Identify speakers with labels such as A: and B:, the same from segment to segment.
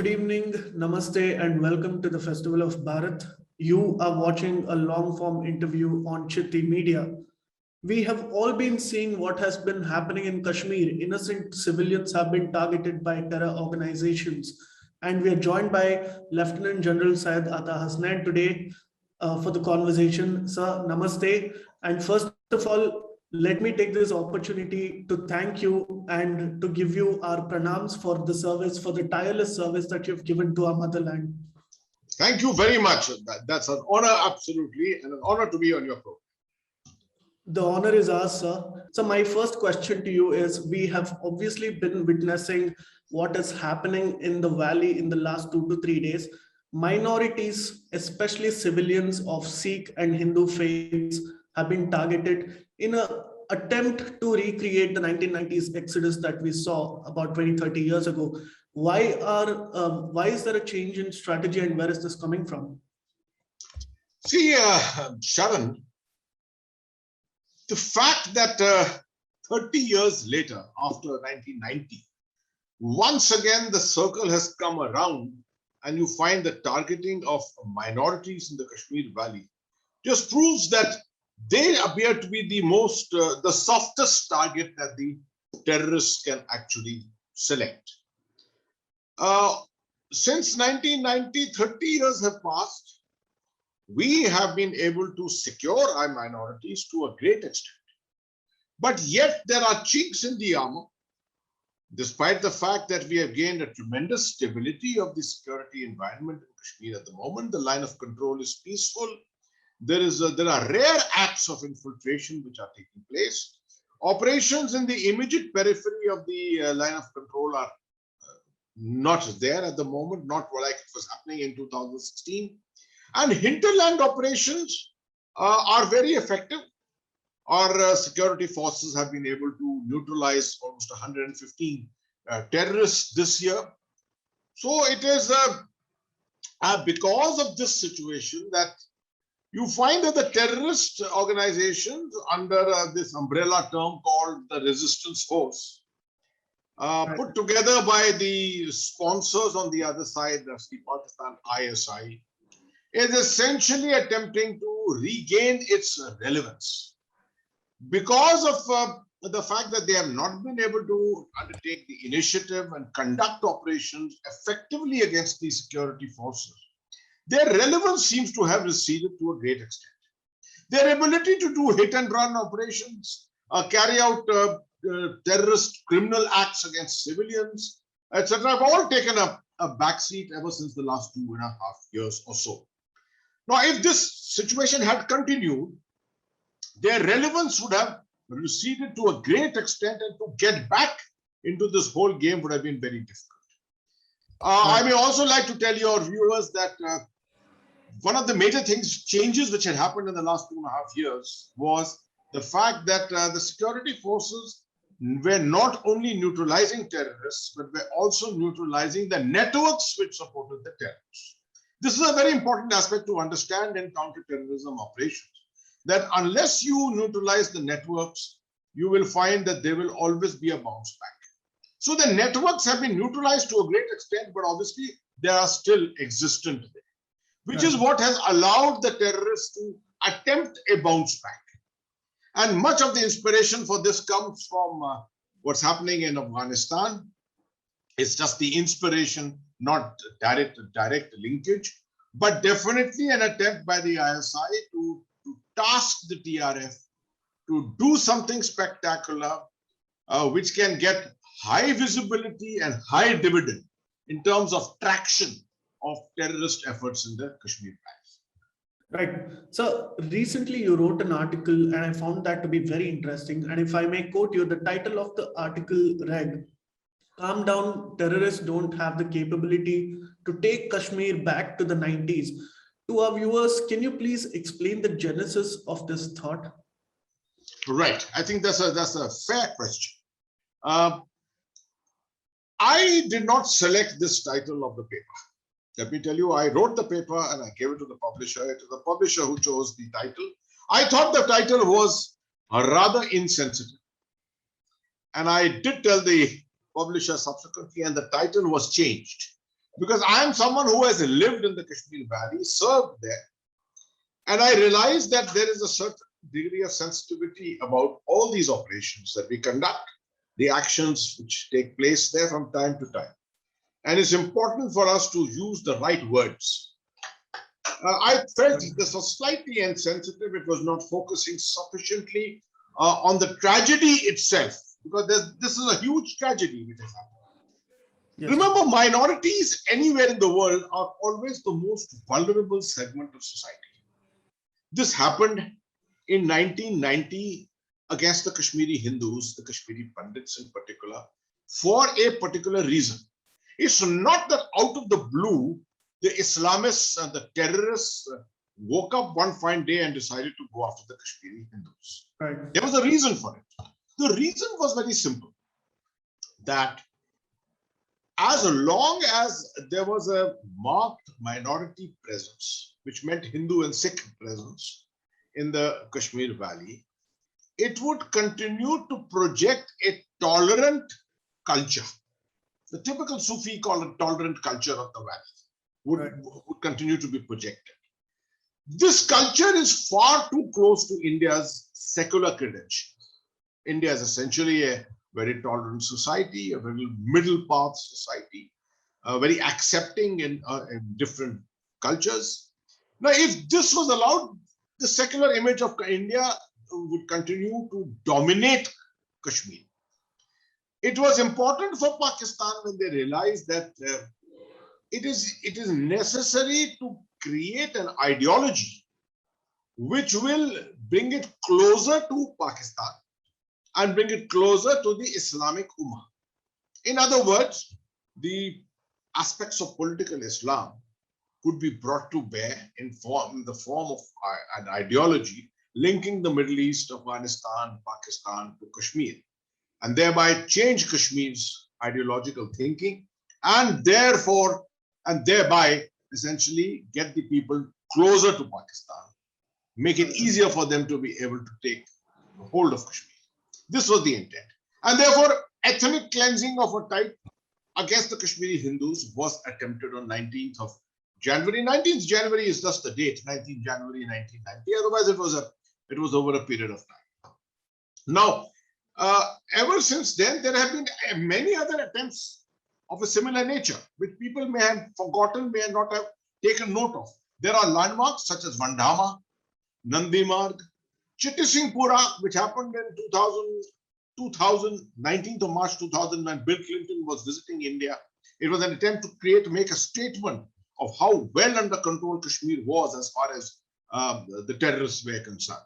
A: Good evening, namaste, and welcome to the Festival of Bharat. You are watching a long form interview on Citti Media. We have all been seeing what has been happening in Kashmir. Innocent civilians have been targeted by terror organizations. And we are joined by Lieutenant General Syed Ata Hasnain today for the conversation. Sir, namaste. And first of all, let me take this opportunity to thank you and to give you our pranams for the service, for the tireless service that you've given to our motherland.
B: Thank you very much. That's an honor, absolutely, and an honor to be on your program.
A: The honor is ours, sir. So my first question to you is, we have obviously been witnessing what is happening in the valley in the last 2 to 3 days. Minorities, especially civilians of Sikh and Hindu faiths, have been targeted in an attempt to recreate the 1990s exodus that we saw about 20-30 years ago. Why is there a change in strategy, and where is this coming from?
B: See, Sharan, the fact that 30 years later, after 1990, once again the circle has come around and you find the targeting of minorities in the Kashmir Valley just proves that they appear to be the softest target that the terrorists can actually select. Since 1990, 30 years have passed. We have been able to secure our minorities to a great extent. But yet there are chinks in the armor, despite the fact that we have gained a tremendous stability of the security environment in Kashmir at the moment. The line of control is peaceful. There are rare acts of infiltration which are taking place. Operations in the immediate periphery of the line of control are not there at the moment, not like it was happening in 2016. And hinterland operations are very effective. Our security forces have been able to neutralize almost 115 terrorists this year. So it is because of this situation that you find that the terrorist organizations under this umbrella term called the Resistance Force, put together by the sponsors on the other side, that's the Pakistan ISI, is essentially attempting to regain its relevance. Because of the fact that they have not been able to undertake the initiative and conduct operations effectively against the security forces, their relevance seems to have receded to a great extent. Their ability to do hit and run operations, carry out terrorist criminal acts against civilians, etc., have all taken a backseat ever since the last 2.5 years or so. Now, if this situation had continued, their relevance would have receded to a great extent, and to get back into this whole game would have been very difficult. I may also like to tell your viewers that one of the major changes which had happened in the last 2.5 years was the fact that the security forces were not only neutralizing terrorists, but were also neutralizing the networks which supported the terrorists. This is a very important aspect to understand in counterterrorism operations, that unless you neutralize the networks, you will find that there will always be a bounce back. So the networks have been neutralized to a great extent, but obviously they are still existent there, which is what has allowed the terrorists to attempt a bounce back. And much of the inspiration for this comes from what's happening in Afghanistan. It's just the inspiration, not direct linkage, but definitely an attempt by the ISI to task the TRF to do something spectacular, which can get high visibility and high dividend in terms of traction of terrorist efforts in the Kashmir Valley.
A: Right. So recently you wrote an article, and I found that to be very interesting. And if I may quote you, the title of the article read, "Calm down, terrorists don't have the capability to take Kashmir back to the 90s. To our viewers, can you please explain the genesis of this thought?
B: Right. I think that's a fair question. I did not select this title of the paper. Let me tell you, I wrote the paper and I gave it to the publisher. It was the publisher who chose the title. I thought the title was rather insensitive. And I did tell the publisher subsequently, and the title was changed. because I am someone who has lived in the Kashmir Valley, served there, and I realized that there is a certain degree of sensitivity about all these operations that we conduct, the actions which take place there from time to time. And it's important for us to use the right words. I felt this was slightly insensitive. It was not focusing sufficiently on the tragedy itself, because this is a huge tragedy which has happened. Yes. Remember, minorities anywhere in the world are always the most vulnerable segment of society. This happened in 1990 against the Kashmiri Hindus, the Kashmiri Pandits in particular, for a particular reason. It's not that out of the blue, the Islamists and the terrorists woke up one fine day and decided to go after the Kashmiri Hindus. Right. There was a reason for it. The reason was very simple, that as long as there was a marked minority presence, which meant Hindu and Sikh presence in the Kashmir Valley, it would continue to project a tolerant culture. The typical Sufi tolerant culture of the valley would continue to be projected. This culture is far too close to India's secular credentials. India is essentially a very tolerant society, a very middle path society, very accepting in different cultures. Now, if this was allowed, the secular image of India would continue to dominate Kashmir. It was important for Pakistan when they realized that it is necessary to create an ideology which will bring it closer to Pakistan and bring it closer to the Islamic Ummah. In other words, the aspects of political Islam could be brought to bear in the form of an ideology linking the Middle East, Afghanistan, Pakistan to Kashmir, and thereby change Kashmir's ideological thinking, and thereby essentially get the people closer to Pakistan, make it easier for them to be able to take hold of Kashmir. This was the intent. And therefore, ethnic cleansing of a type against the Kashmiri Hindus was attempted on 19th of January. 19th January is just the date, 19th January 1990. Otherwise, it was over a period of time. Now, ever since then, there have been many other attempts of a similar nature, which people may have forgotten, may not have taken note of. There are landmarks such as Vandhama, Nandi Marg, Citti Singhpura, which happened in 19th of March 2000, when Bill Clinton was visiting India. It was an attempt to make a statement of how well under control Kashmir was as far as the terrorists were concerned.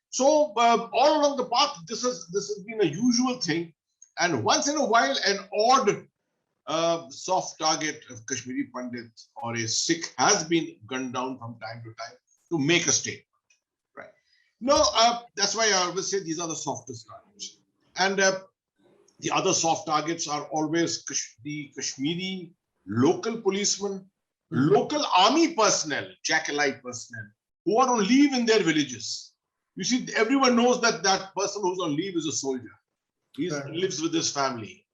B: So all along the path, this has been a usual thing, and once in a while, an odd soft target of Kashmiri Pandit or a Sikh has been gunned down from time to time to make a statement. Right? No, that's why I always say these are the softest targets, and the other soft targets are always the Kashmiri local policemen, local army personnel, Jack-alike personnel, who are on leave in their villages. You see, everyone knows that that person who's on leave is a soldier. He lives with his family.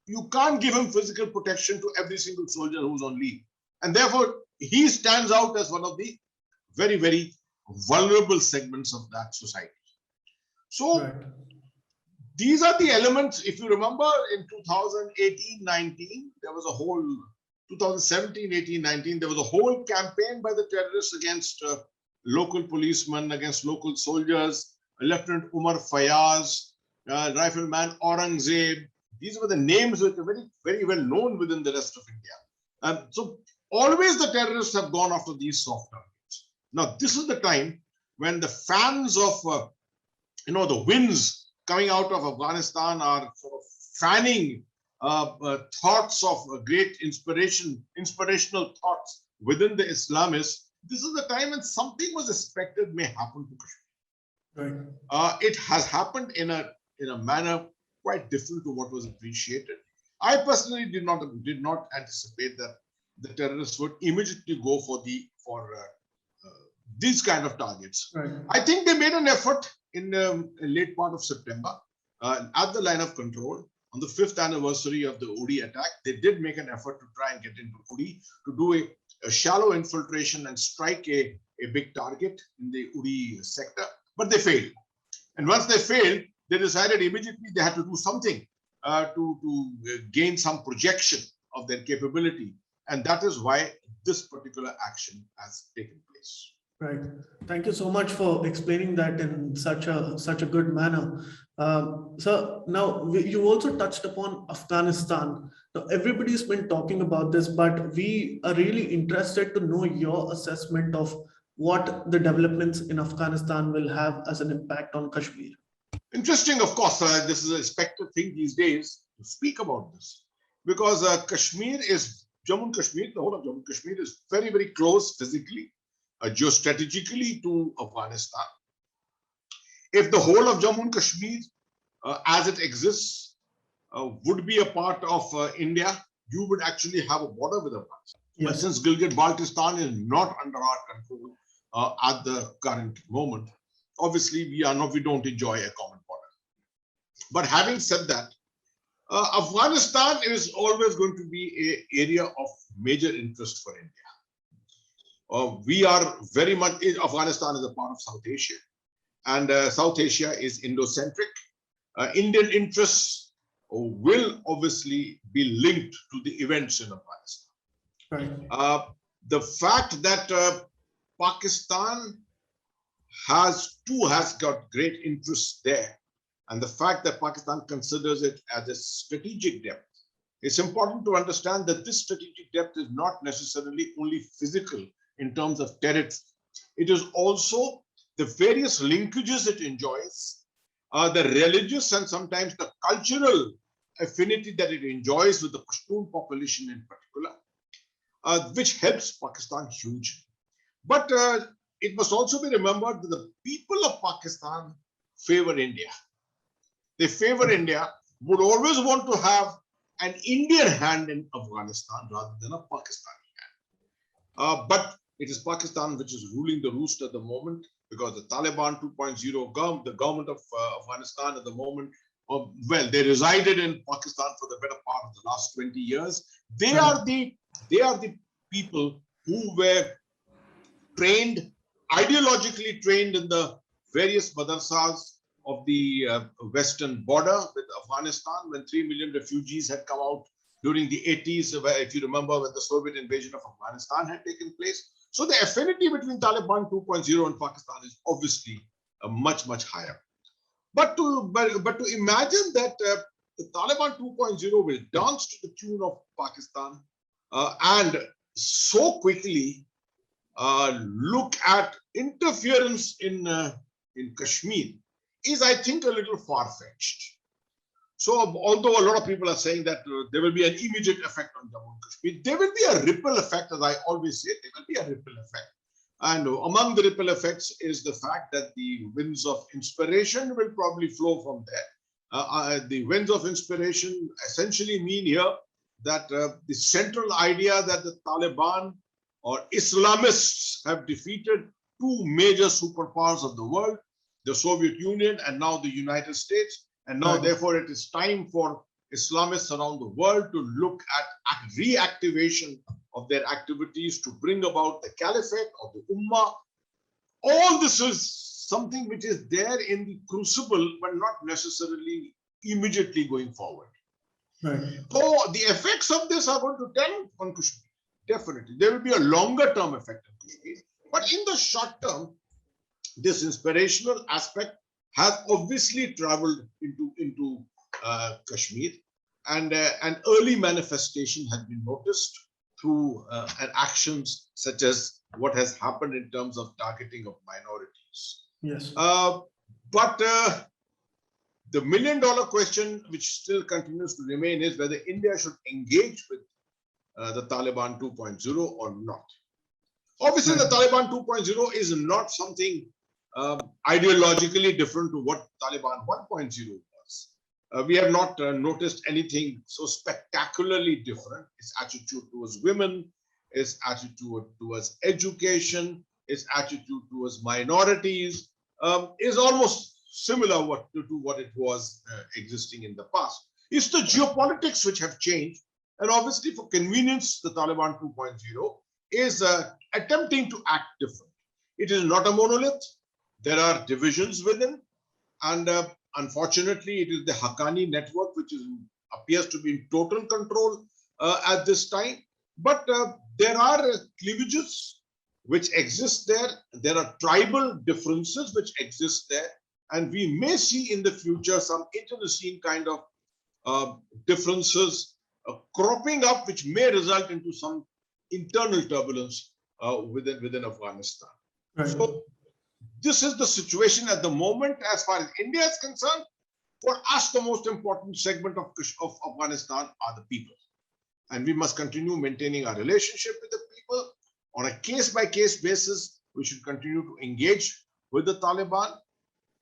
B: You can't give him physical protection to every single soldier who's on leave. And therefore, he stands out as one of the very, very vulnerable segments of that society. So, these are the elements. If you remember, in 2018-19, there was a whole 2017-18-19, there was a whole campaign by the terrorists against local policemen, against local soldiers, Lieutenant Umar Fayaz, Rifleman Aurangzeb. These were the names which are very, very well known within the rest of India. So always the terrorists have gone after these soft targets. Now, this is the time when the fans of, the winds coming out of Afghanistan are sort of fanning thoughts of great inspirational thoughts within the Islamists. This is the time when something was expected may happen to Kashmir. Right. It has happened in a manner quite different to what was appreciated. I personally did not anticipate that the terrorists would immediately go for these kind of targets. Right. I think they made an effort in the late part of September at the line of control on the 5th anniversary of the Uri attack, they did make an effort to try and get into Uri to do a shallow infiltration and strike a big target in the Uri sector, but they failed. And once they failed, they decided immediately they had to do something to gain some projection of their capability. And that is why this particular action has taken place.
A: Right. Thank you so much for explaining that in such a good manner. So now you also touched upon Afghanistan. Now everybody's been talking about this, but we are really interested to know your assessment of what the developments in Afghanistan will have as an impact on Kashmir.
B: Interesting, of course. This is a expected thing these days to speak about this, because Jammu and Kashmir, the whole of Jammu and Kashmir is very, very close physically, geostrategically to Afghanistan. If the whole of Jammu and Kashmir, as it exists, would be a part of India, you would actually have a border with Afghanistan. Yes. But since Gilgit-Baltistan is not under our control at the current moment, obviously we don't enjoy a common border. But having said that, Afghanistan is always going to be an area of major interest for India. We are very much, Afghanistan is a part of South Asia, and South Asia is Indo-centric. Indian interests will obviously be linked to the events in Afghanistan. Right. The fact that Pakistan has got great interests there, and the fact that Pakistan considers it as a strategic depth, it's important to understand that this strategic depth is not necessarily only physical in terms of territory. It is also the various linkages it enjoys, the religious and sometimes the cultural affinity that it enjoys with the Pashtun population in particular, which helps Pakistan hugely. But it must also be remembered that the people of Pakistan favor India. They favor India, would always want to have an Indian hand in Afghanistan rather than a Pakistani hand. But it is Pakistan which is ruling the roost at the moment, because the Taliban 2.0 the government of Afghanistan at the moment, they resided in Pakistan for the better part of the last 20 years. They are the people who were trained, ideologically trained in the various madrasas of the western border with Afghanistan, when 3 million refugees had come out during the 80s, if you remember, when the Soviet invasion of Afghanistan had taken place. So the affinity between Taliban 2.0 and Pakistan is obviously much, much higher. But to imagine that the Taliban 2.0 will dance to the tune of Pakistan and so quickly look at interference in Kashmir is, I think, a little far-fetched. So although a lot of people are saying that there will be an immediate effect on Jammu and Kashmir, there will be a ripple effect, as I always say, there will be a ripple effect. And among the ripple effects is the fact that the winds of inspiration will probably flow from there. The winds of inspiration essentially mean here that the central idea that the Taliban or Islamists have defeated two major superpowers of the world, the Soviet Union and now the United States. And now, therefore, it is time for Islamists around the world to look at reactivation of their activities to bring about the caliphate or the ummah. All this is something which is there in the crucible, but not necessarily immediately going forward. Right. So the effects of this are going to tell on Kashmir. Definitely. There will be a longer term effect on Kashmir. But in the short term, this inspirational aspect has obviously traveled into Kashmir, and an early manifestation has been noticed through actions such as what has happened in terms of targeting of minorities. Yes. But the million-dollar question, which still continues to remain, is whether India should engage with the Taliban 2.0 or not. Obviously, the Taliban 2.0 is not something ideologically different to what Taliban 1.0 was. We have not noticed anything so spectacularly different. Its attitude towards women, its attitude towards education, its attitude towards minorities is almost similar to what it was existing in the past. It's the geopolitics which have changed. And obviously, for convenience, the Taliban 2.0 is attempting to act different. It is not a monolith. There are divisions within. And unfortunately, it is the Haqqani network which appears to be in total control at this time. But there are cleavages which exist there. There are tribal differences which exist there. And we may see in the future some internecine kind of differences cropping up, which may result into some internal turbulence within Afghanistan.
A: Right.
B: So this is the situation at the moment as far as India is concerned. For us, the most important segment of Afghanistan are the people. And we must continue maintaining our relationship with the people. On a case-by-case basis, we should continue to engage with the Taliban,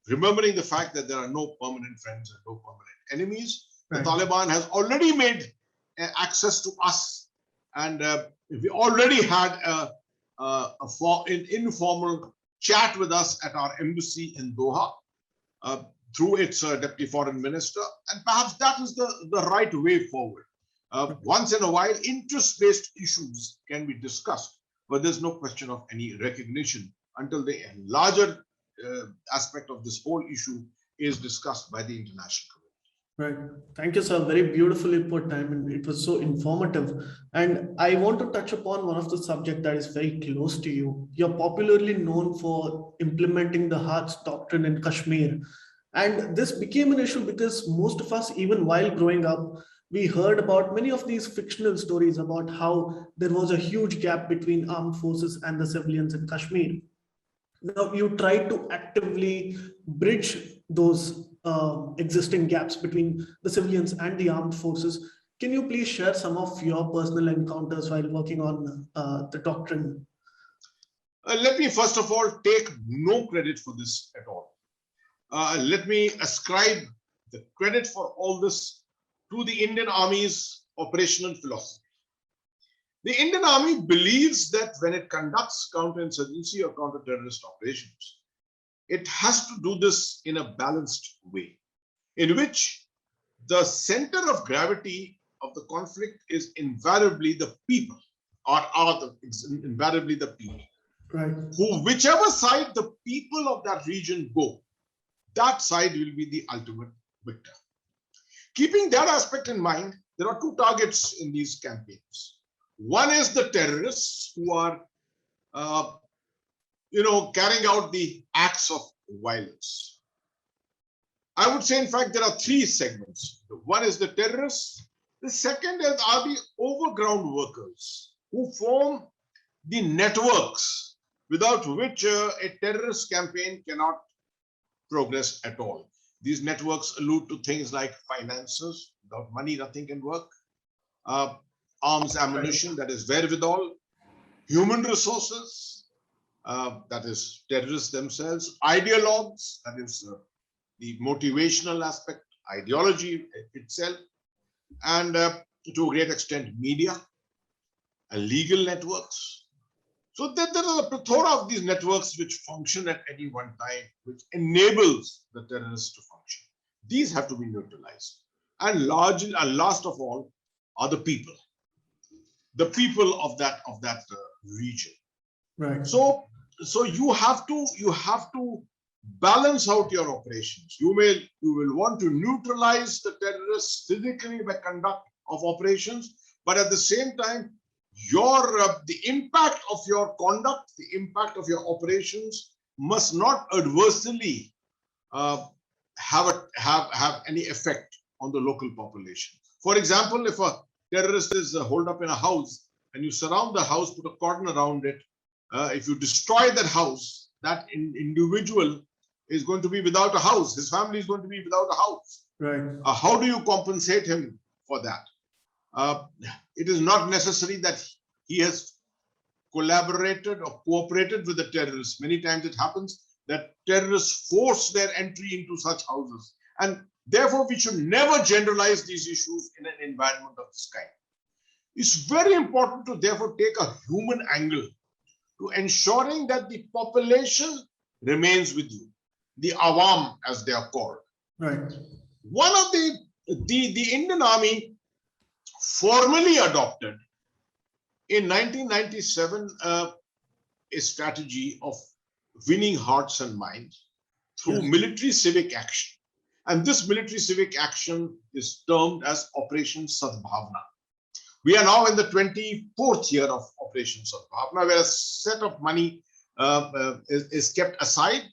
B: remembering the fact that there are no permanent friends and no permanent enemies.
A: Right.
B: The Taliban has already made access to us, and we already had an informal chat with us at our embassy in Doha through its deputy foreign minister, and perhaps that is the right way forward. Once in a while, interest-based issues can be discussed, but there's no question of any recognition until the larger aspect of this whole issue is discussed by the international community.
A: Right. Thank you, sir. Very beautifully put. I mean, it was so informative. And I want to touch upon one of the subject that is very close to you. You're popularly known for implementing the Hearts Doctrine in Kashmir. And this became an issue because most of us, even while growing up, we heard about many of these fictional stories about how there was a huge gap between armed forces and the civilians in Kashmir. Now, you try to actively bridge those existing gaps between the civilians and the armed forces. Can you please share some of your personal encounters while working on the doctrine?
B: Let me first of all take no credit for this at all. Let me ascribe the credit for all this to the Indian Army's operational philosophy. The Indian Army believes that when it conducts counterinsurgency or counter-terrorist operations, it has to do this in a balanced way, in which the center of gravity of the conflict is invariably the people, or invariably the people.
A: Right.
B: Whichever side the people of that region go, that side will be the ultimate victor. Keeping that aspect in mind, there are two targets in these campaigns. One is the terrorists who are, carrying out the acts of violence. I would say, in fact, there are three segments. One is the terrorists. The second are the overground workers who form the networks without which a terrorist campaign cannot progress at all. These networks allude to things like finances. Without money, nothing can work. Arms, ammunition, that is wherewithal. Human resources, that is terrorists themselves. Ideologues, that is the motivational aspect, ideology itself. And to a great extent, media and legal networks. So there are a plethora of these networks which function at any one time, which enables the terrorists to function. These have to be neutralized. And largely, and last of all, are the people of that region.
A: Right.
B: So you have to balance out your operations. You will want to neutralize the terrorists physically by conduct of operations, but at the same time, the impact of your conduct, the impact of your operations must not adversely have any effect on the local population. For example, if a terrorist is holed up in a house and you surround the house, put a cordon around it, if you destroy that house, that individual is going to be without a house. His family is going to be without a house.
A: Right.
B: How do you compensate him for that? It is not necessary that he has collaborated or cooperated with the terrorists. Many times it happens that terrorists force their entry into such houses. And therefore, we should never generalize these issues in an environment of this kind. It's very important to therefore take a human angle to ensuring that the population remains with you, the awam as they are called.
A: Right.
B: One of the the Indian Army formally adopted in 1997 a strategy of winning hearts and minds through
A: Yes.
B: military civic action. And this military civic action is termed as Operation Sadbhavna. We are now in the 24th year of Operation Sadbhavna, where a set of money is kept aside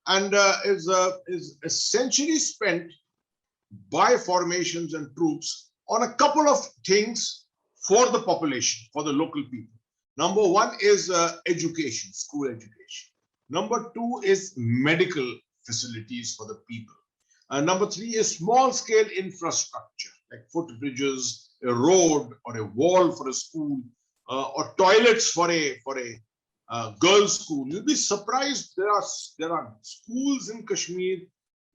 B: and is essentially spent by formations and troops on a couple of things for the population, for the local people. Number one is education, school education. Number two is medical facilities for the people. Number three is small scale infrastructure like footbridges, a road or a wall for a school, or toilets for a girls' school. You'll be surprised. There are schools in Kashmir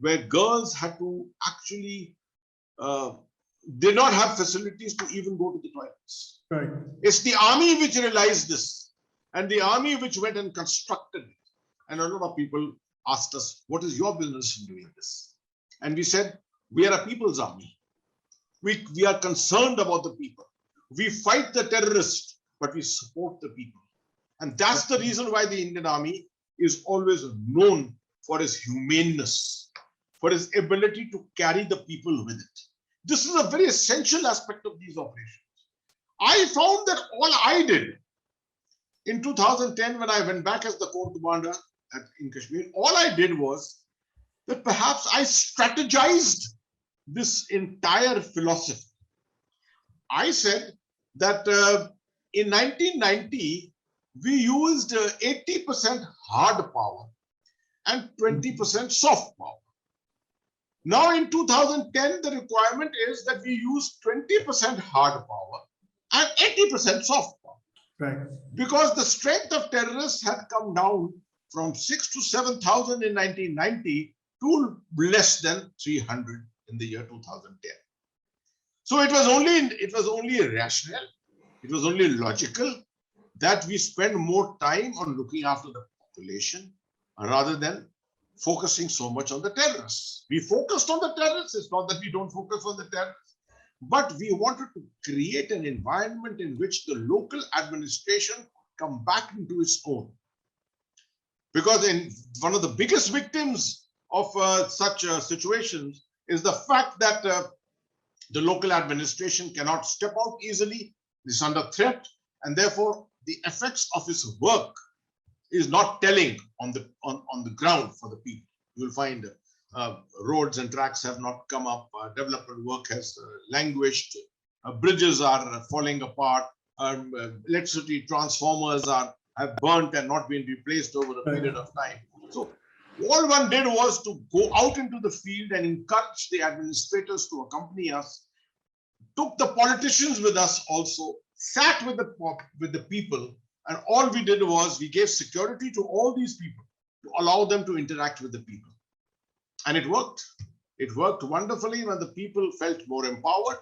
B: where girls had to actually did not have facilities to even go to the toilets.
A: Right.
B: It's the army which realized this, and the army which went and constructed it. And a lot of people asked us, "What is your business in doing this?" And we said, "We are a people's army. We are concerned about the people. We fight the terrorists, but we support the people." And that's the reason why the Indian Army is always known for its humaneness, for its ability to carry the people with it. This is a very essential aspect of these operations. I found that all I did in 2010, when I went back as the Corps Commander in Kashmir, all I did was that perhaps I strategized this entire philosophy. I said that in 1990, we used 80% hard power and 20% soft power. Now in 2010, the requirement is that we use 20% hard power and 80% soft power.
A: Right.
B: Because the strength of terrorists had come down from 6,000 to 7,000 in 1990 to less than 300 in the year 2010. So it was only rational, it was only logical that we spend more time on looking after the population rather than focusing so much on the terrorists. We focused on the terrorists. It's not that we don't focus on the terrorists, but we wanted to create an environment in which the local administration come back into its own. Because in one of the biggest victims of such situations is the fact that the local administration cannot step out easily, is under threat, and therefore the effects of its work is not telling on the ground for the people. You will find roads and tracks have not come up, development work has languished, bridges are falling apart, electricity transformers have burnt and not been replaced over a period of time. So all one did was to go out into the field and encourage the administrators to accompany us, took the politicians with us also, sat with the people, and all we did was we gave security to all these people to allow them to interact with the people. And it worked. It worked wonderfully when the people felt more empowered.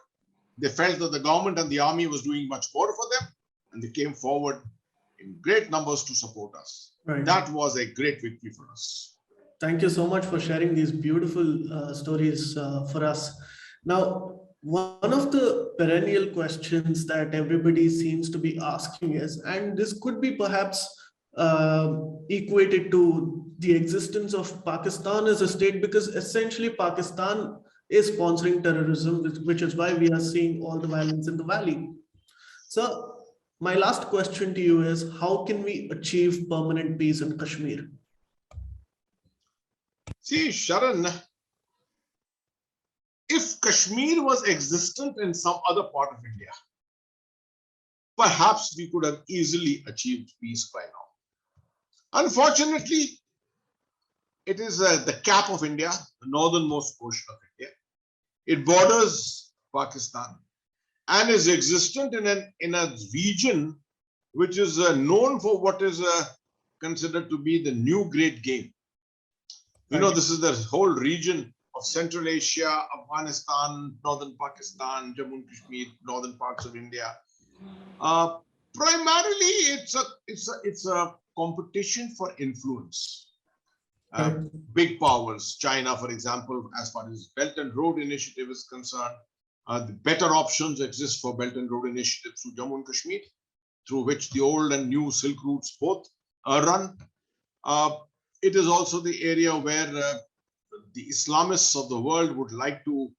B: They felt that the government and the army was doing much more for them, and they came forward in great numbers to support us.
A: Right.
B: That was a great victory for us.
A: Thank you so much for sharing these beautiful stories for us. Now, one of the perennial questions that everybody seems to be asking is, and this could be perhaps equated to the existence of Pakistan as a state, because essentially Pakistan is sponsoring terrorism, which is why we are seeing all the violence in the valley. So my last question to you is, how can we achieve permanent peace in Kashmir?
B: See, Sharan, if Kashmir was existent in some other part of India, perhaps we could have easily achieved peace by now. Unfortunately, it is the cap of India, the northernmost portion of India. It borders Pakistan and is existent in a region which is known for what is considered to be the new great game. You know, this is the whole region of Central Asia, Afghanistan, northern Pakistan, Jammu and Kashmir, northern parts of India. Primarily, it's a competition for influence.
A: Right.
B: Big powers, China, for example, as far as Belt and Road Initiative is concerned, the better options exist for Belt and Road Initiative through Jammu and Kashmir, through which the old and new Silk routes both run. It is also the area where the Islamists of the world would like to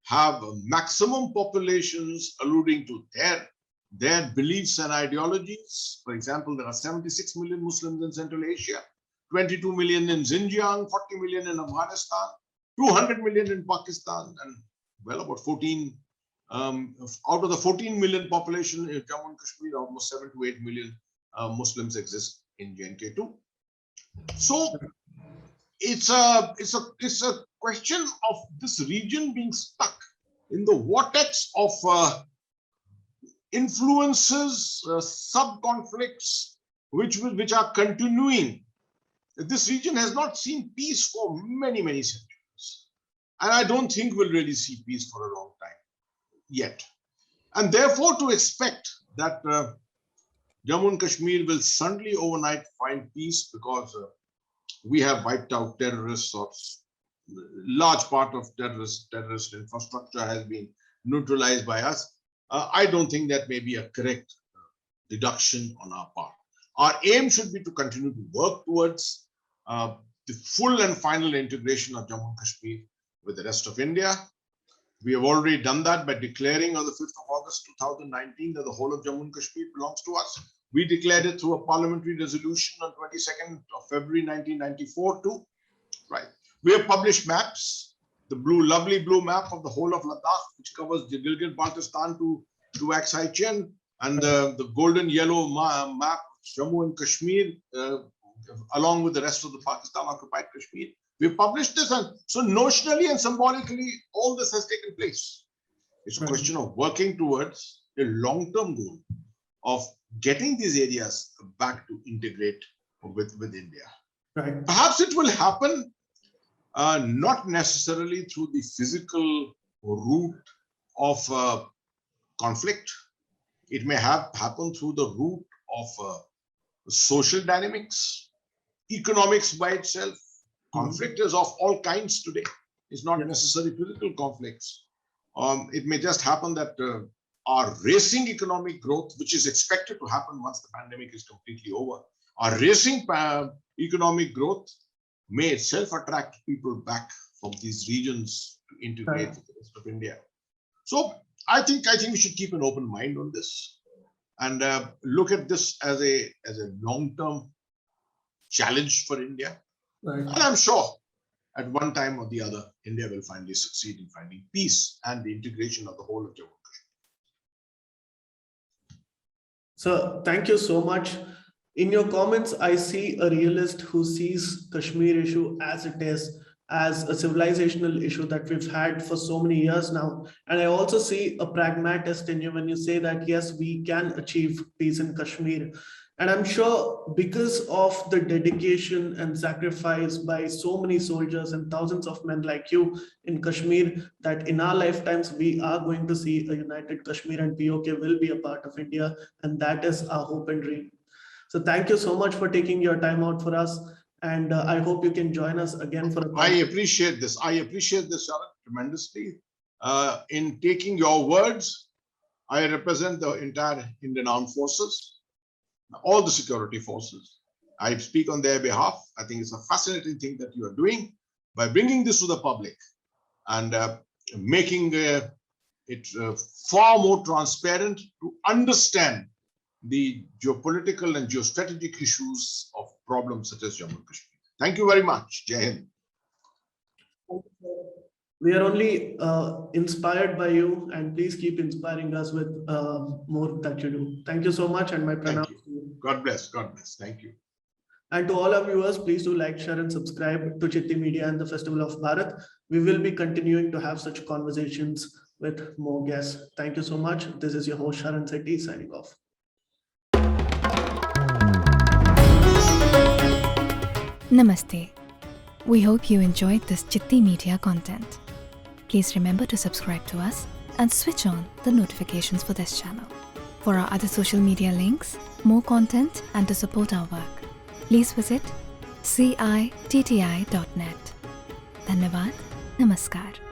B: have maximum populations alluding to their beliefs and ideologies. For example, there are 76 million Muslims in Central Asia, 22 million in Xinjiang, 40 million in Afghanistan, 200 million in Pakistan, and well, about 14 out of the 14 million population in Jammu and Kashmir, almost 7 to 8 million Muslims exist in J&K too. So it's a question of this region being stuck in the vortex of influences, sub-conflicts, which are continuing. This region has not seen peace for many, many centuries. And I don't think we'll really see peace for a long time yet. And therefore, to expect that Jammu and Kashmir will suddenly overnight find peace because we have wiped out terrorists, or large part of terrorist infrastructure has been neutralized by us. I don't think that may be a correct deduction on our part. Our aim should be to continue to work towards the full and final integration of Jammu and Kashmir with the rest of India. We have already done that by declaring on the 5th of August 2019 that the whole of Jammu and Kashmir belongs to us. We declared it through a parliamentary resolution on 22nd of February 1994 too. Right. We have published maps, the lovely blue map of the whole of Ladakh, which covers the Gilgit-Baltistan to Aksai Chin, and the golden yellow map, Jammu and Kashmir, along with the rest of the Pakistan-occupied Kashmir. We published this, and so notionally and symbolically, all this has taken place. It's a question of working towards a long-term goal of getting these areas back to integrate with India.
A: Right.
B: Perhaps it will happen not necessarily through the physical route of conflict. It may happen through the route of social dynamics, economics by itself. Conflict is of all kinds today. It's not necessarily physical conflicts. It may just happen that our racing economic growth, which is expected to happen once the pandemic is completely over, our racing economic growth may itself attract people back from these regions to integrate with the rest of India. So I think we should keep an open mind on this and look at this as a long-term challenge for India.
A: Right.
B: And I'm sure at one time or the other, India will finally succeed in finding peace and the integration of the whole of Jammu and Kashmir.
A: So thank you so much. In your comments, I see a realist who sees Kashmir issue as it is, as a civilizational issue that we've had for so many years now. And I also see a pragmatist in you when you say that, yes, we can achieve peace in Kashmir. And I'm sure because of the dedication and sacrifice by so many soldiers and thousands of men like you in Kashmir, that in our lifetimes, we are going to see a united Kashmir, and POK will be a part of India. And that is our hope and dream. So thank you so much for taking your time out for us. And I hope you can join us again for a
B: I appreciate this. I appreciate this, Sharan, tremendously. In taking your words, I represent the entire Indian Armed Forces, all the security forces. I speak on their behalf. I think it's a fascinating thing that you are doing by bringing this to the public and making it far more transparent to understand the geopolitical and geostrategic issues of problems such as Jammu and Kashmir. Thank you very much. Jai Hind.
A: We are only inspired by you, and please keep inspiring us with more that you do. Thank you so much, and my pranam.
B: God bless. God bless. Thank you.
A: And to all our viewers, please do like, share, and subscribe to Citti Media and the Festival of Bharat. We will be continuing to have such conversations with more guests. Thank you so much. This is your host, Sharan Setty, signing off.
C: Namaste. We hope you enjoyed this Citti Media content. Please remember to subscribe to us and switch on the notifications for this channel. For our other social media links, more content, and to support our work, please visit citti.net. धन्यवाद, नमस्कार.